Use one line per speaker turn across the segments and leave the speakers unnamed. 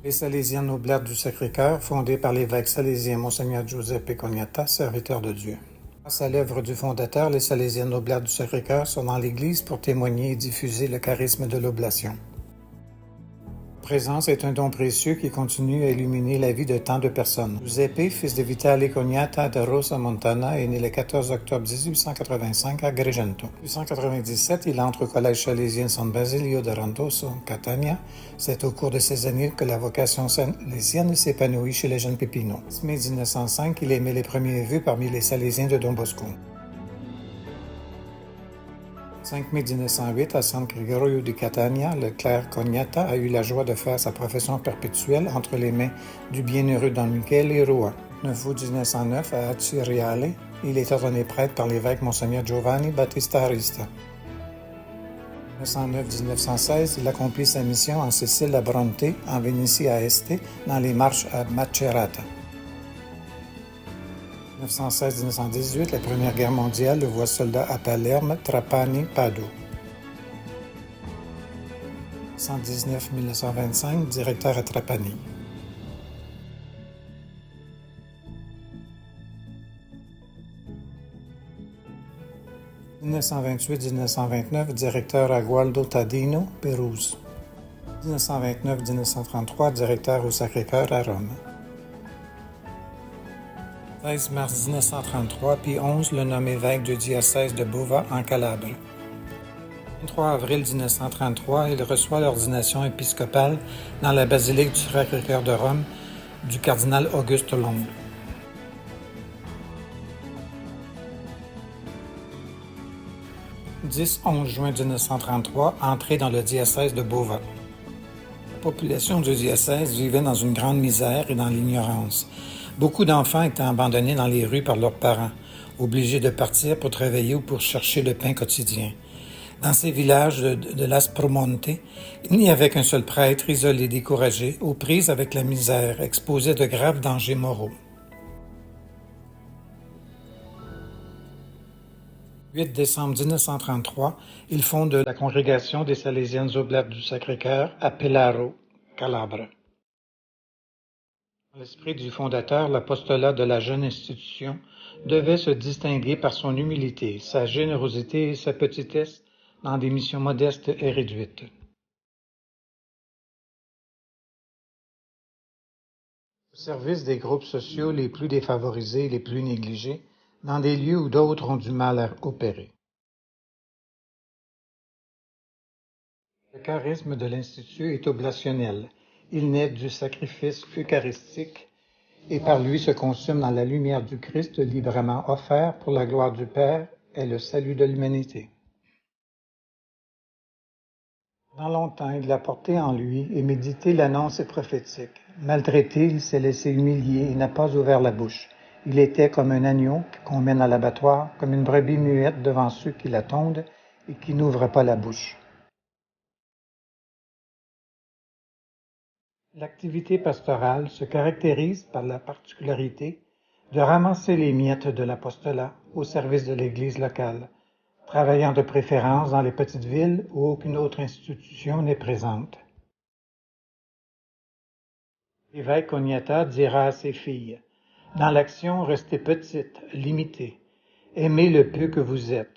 Les Salésiennes Oblates du Sacré-Cœur, fondées par l'évêque salésien Monseigneur Giuseppe Cognata, serviteur de Dieu. Grâce à l'œuvre du fondateur, les Salésiennes Oblates du Sacré-Cœur sont dans l'Église pour témoigner et diffuser le charisme de l'oblation. Leur présence est un don précieux qui continue à illuminer la vie de tant de personnes. Giuseppe, fils de Vitale Cognata de Rosa Montana, est né le 14 octobre 1885 à Agrigento. En 1897, il entre au collège salésien San Basilio de Rantoso, Catania. C'est au cours de ces années que la vocation salésienne s'épanouit chez les jeunes Pépinots. En mai 1905, il émet les premiers vœux parmi les Salésiens de Don Bosco. 5 mai 1908, à San Gregorio di Catania, le clerc Cognata a eu la joie de faire sa profession perpétuelle entre les mains du bienheureux Don Michele Rua. Le 9 août 1909, à Aciriale, il est ordonné prêtre par l'évêque Monseigneur Giovanni Battista Arista. 1909-1916, il accomplit sa mission en Sicile à Bronte, en Vénétie à Este, dans les marches à Macerata. 1916-1918, la Première Guerre mondiale le voit soldat à Palerme, Trapani, Padoue. 1919-1925, directeur à Trapani. « 1928-1929, directeur à Gualdo Tadino, Pérouse. 1929-1933, directeur au Sacré-Cœur à Rome. 13 mars 1933, Pie XI le nomme évêque du diocèse de Bova en Calabre. 23 avril 1933, il reçoit l'ordination épiscopale dans la basilique du Sacré-Cœur de Rome du cardinal Auguste Longue. 10-11 juin 1933, entrée dans le diocèse de Bova. La population du diocèse vivait dans une grande misère et dans l'ignorance. Beaucoup d'enfants étaient abandonnés dans les rues par leurs parents, obligés de partir pour travailler ou pour chercher le pain quotidien. Dans ces villages de l'Aspromonte, il n'y avait qu'un seul prêtre, isolé, découragé, aux prises avec la misère, exposé à de graves dangers moraux. 8 décembre 1933, il fonde la congrégation des Salésiennes Oblates du Sacré-Cœur à Pelaro, Calabre. Dans l'esprit du fondateur, l'apostolat de la jeune institution devait se distinguer par son humilité, sa générosité et sa petitesse dans des missions modestes et réduites. Au service des groupes sociaux les plus défavorisés et les plus négligés, dans des lieux où d'autres ont du mal à opérer. Le charisme de l'Institut est oblationnel. Il naît du sacrifice eucharistique et par lui se consume dans la lumière du Christ librement offert pour la gloire du Père et le salut de l'humanité. Pendant longtemps, il a porté en lui et médité l'annonce prophétique. Maltraité, il s'est laissé humilier et n'a pas ouvert la bouche. Il était comme un agneau qu'on mène à l'abattoir, comme une brebis muette devant ceux qui la tondent et qui n'ouvrent pas la bouche. L'activité pastorale se caractérise par la particularité de ramasser les miettes de l'apostolat au service de l'Église locale, travaillant de préférence dans les petites villes où aucune autre institution n'est présente. L'évêque Cognata dira à ses filles: « Dans l'action, restez petites, limitées. Aimez le peu que vous êtes.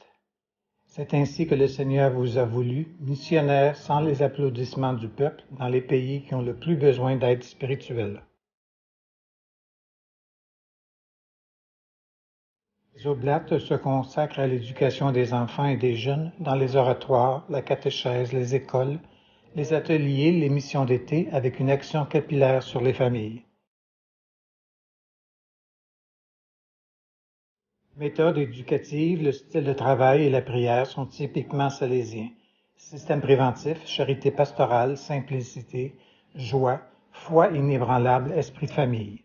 C'est ainsi que le Seigneur vous a voulu, missionnaires sans les applaudissements du peuple dans les pays qui ont le plus besoin d'aide spirituelle. » Les Oblates se consacrent à l'éducation des enfants et des jeunes dans les oratoires, la catéchèse, les écoles, les ateliers, les missions d'été avec une action capillaire sur les familles. Méthode éducative, le style de travail et la prière sont typiquement salésiens. Système préventif, charité pastorale, simplicité, joie, foi inébranlable, esprit de famille.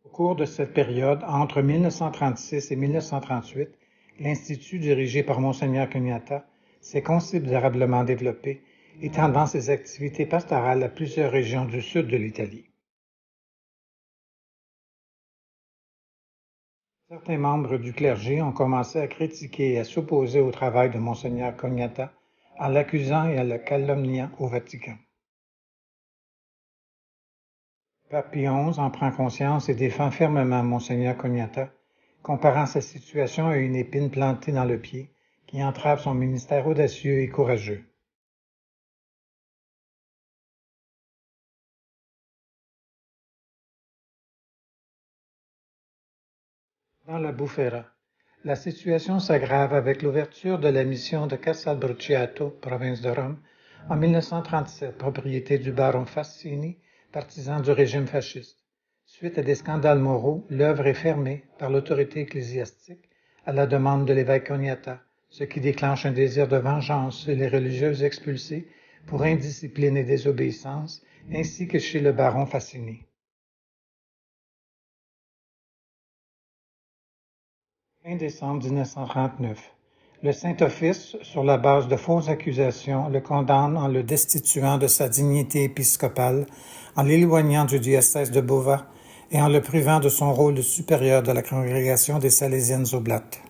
Au cours de cette période, entre 1936 et 1938, l'Institut dirigé par Monseigneur Cognata s'est considérablement développé, étendant ses activités pastorales à plusieurs régions du sud de l'Italie. Certains membres du clergé ont commencé à critiquer et à s'opposer au travail de Monseigneur Cognata en l'accusant et en le calomniant au Vatican. Pape Pie XI en prend conscience et défend fermement Monseigneur Cognata, comparant sa situation à une épine plantée dans le pied qui entrave son ministère audacieux et courageux. Dans la Bufera, la situation s'aggrave avec l'ouverture de la mission de Casalbruciato, province de Rome, en 1937, propriété du baron Fassini, partisan du régime fasciste. Suite à des scandales moraux, l'œuvre est fermée par l'autorité ecclésiastique à la demande de l'évêque Cognata, ce qui déclenche un désir de vengeance chez les religieuses expulsées pour indiscipline et désobéissance, ainsi que chez le baron Fassini. Fin décembre 1939. Le Saint-Office, sur la base de fausses accusations, le condamne en le destituant de sa dignité épiscopale, en l'éloignant du diocèse de Bova et en le privant de son rôle de supérieur de la congrégation des Salésiennes oblates.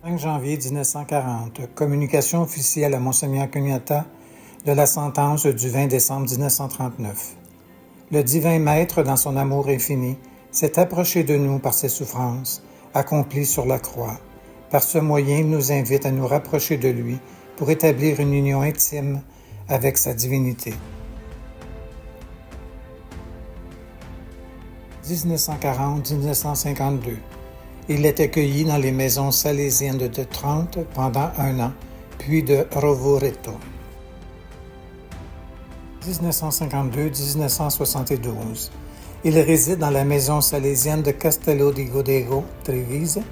« 5 janvier 1940. Communication officielle à Monseigneur Cognata de la sentence du 20 décembre 1939. Le divin Maître, dans son amour infini, s'est approché de nous par ses souffrances, accomplies sur la croix. Par ce moyen, il nous invite à nous rapprocher de lui pour établir une union intime avec sa divinité. 1940-1952. Il est accueilli dans les maisons salésiennes de Trente pendant 1 an, puis de Rovereto. 1952-1972. Il réside dans la maison salésienne de Castello di Godego, Treviso,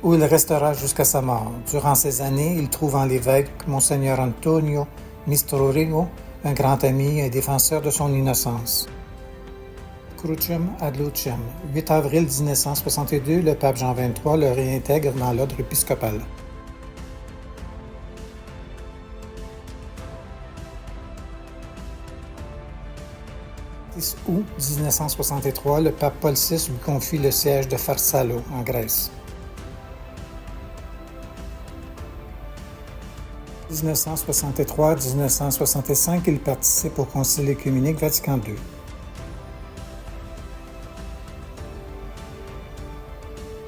où il restera jusqu'à sa mort. Durant ces années, il trouve en l'évêque Monseigneur Antonio Mistrorigo, un grand ami et défenseur de son innocence. Crucem ad Lucem. 8 avril 1962, le pape Jean XXIII le réintègre dans l'ordre épiscopal. 6 août 1963, le pape Paul VI lui confie le siège de Pharsalo, en Grèce. 1963-1965, il participe au Concile œcuménique Vatican II.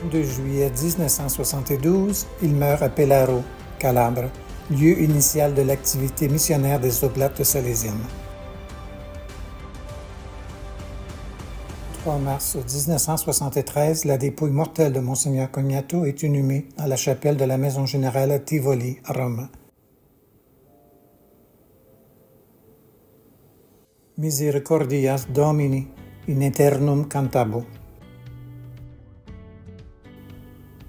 Le 2 juillet 1972, il meurt à Pelaro, Calabre, lieu initial de l'activité missionnaire des Oblates salésiennes. 3 mars 1973, la dépouille mortelle de Monseigneur Cognato est inhumée dans la chapelle de la Maison générale à Tivoli, à Rome. Misericordias Domini in aeternum cantabo.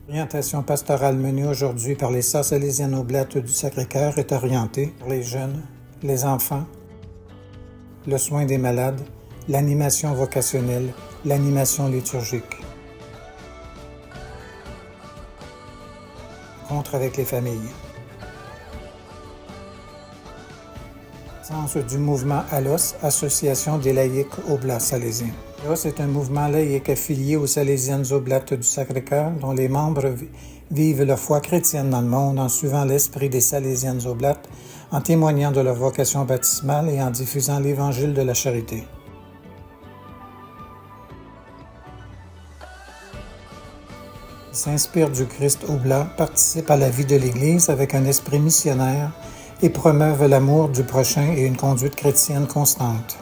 L'orientation pastorale menée aujourd'hui par les sœurs salésiennes oblates du Sacré-Cœur est orientée pour les jeunes, les enfants, le soin des malades, l'animation vocationnelle, l'animation liturgique. Rencontre avec les familles. Sens du mouvement ALOS, Association des laïcs oblats salésiens. ALOS est un mouvement laïque affilié aux Salésiennes oblates du Sacré-Cœur, dont les membres vivent leur foi chrétienne dans le monde en suivant l'esprit des Salésiennes oblates, en témoignant de leur vocation baptismale et en diffusant l'Évangile de la charité. Ils s'inspirent du Christ oblat, participent à la vie de l'Église avec un esprit missionnaire et promeuvent l'amour du prochain et une conduite chrétienne constante.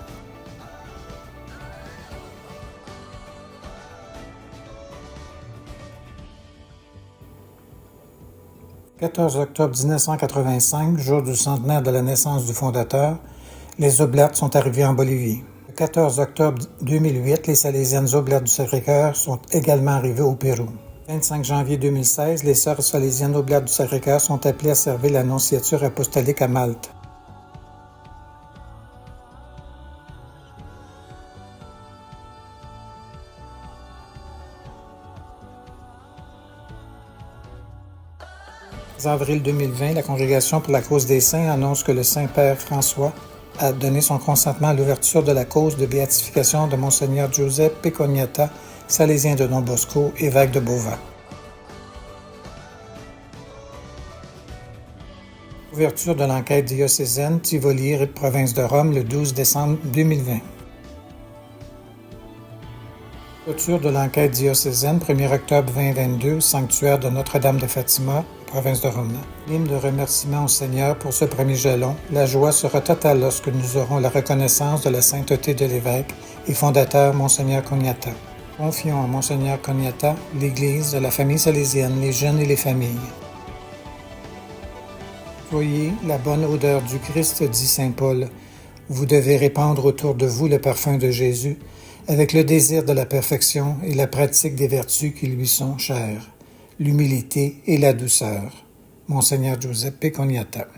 Le 14 octobre 1985, jour du centenaire de la naissance du fondateur, les Oblates sont arrivés en Bolivie. Le 14 octobre 2008, les Salésiennes Oblates du Sacré-Cœur sont également arrivées au Pérou. Le 25 janvier 2016, les sœurs salésiennes oblates du Sacré-Cœur sont appelées à servir l'annonciature apostolique à Malte. En avril 2020, la Congrégation pour la cause des saints annonce que le Saint-Père François a donné son consentement à l'ouverture de la cause de béatification de Monseigneur Giuseppe Cognata, salésien de Don Bosco, évêque de Beauvais. Ouverture de l'enquête diocésaine Tivoli, province de Rome, le 12 décembre 2020. Clôture de l'enquête diocésaine 1er octobre 2022, sanctuaire de Notre-Dame de Fatima, province de Rome. L'hymne de remerciement au Seigneur pour ce premier jalon. La joie sera totale lorsque nous aurons la reconnaissance de la sainteté de l'évêque et fondateur Monseigneur Cognata. Confions à Monseigneur Cognata l'Église, la famille salésienne, les jeunes et les familles. Soyez la bonne odeur du Christ, dit saint Paul. Vous devez répandre autour de vous le parfum de Jésus, avec le désir de la perfection et la pratique des vertus qui lui sont chères, l'humilité et la douceur. Monseigneur Giuseppe Cognata.